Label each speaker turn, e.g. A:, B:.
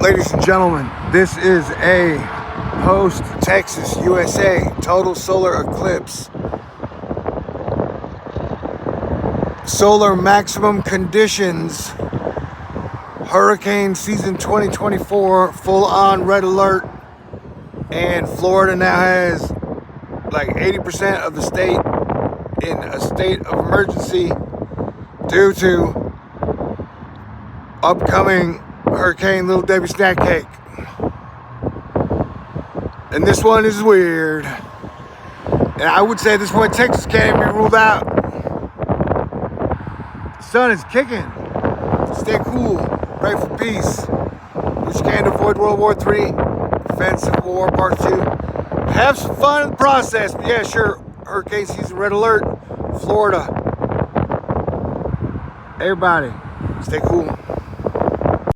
A: Ladies and gentlemen, this is a post-Texas, USA total solar eclipse. Solar maximum conditions. Hurricane season 2024, full-on red alert. And Florida now has like 80% of the state in a state of emergency due to upcoming Hurricane Little Debbie snack cake. And this one is weird. And I would say at this point Texas can't even be ruled out. The sun is kicking. Stay cool. Pray for peace. Which can avoid World War III. Prevent Civil War Part 2. Have some fun in the process. But yeah, sure. Hurricane season red alert. Florida. Everybody, stay cool.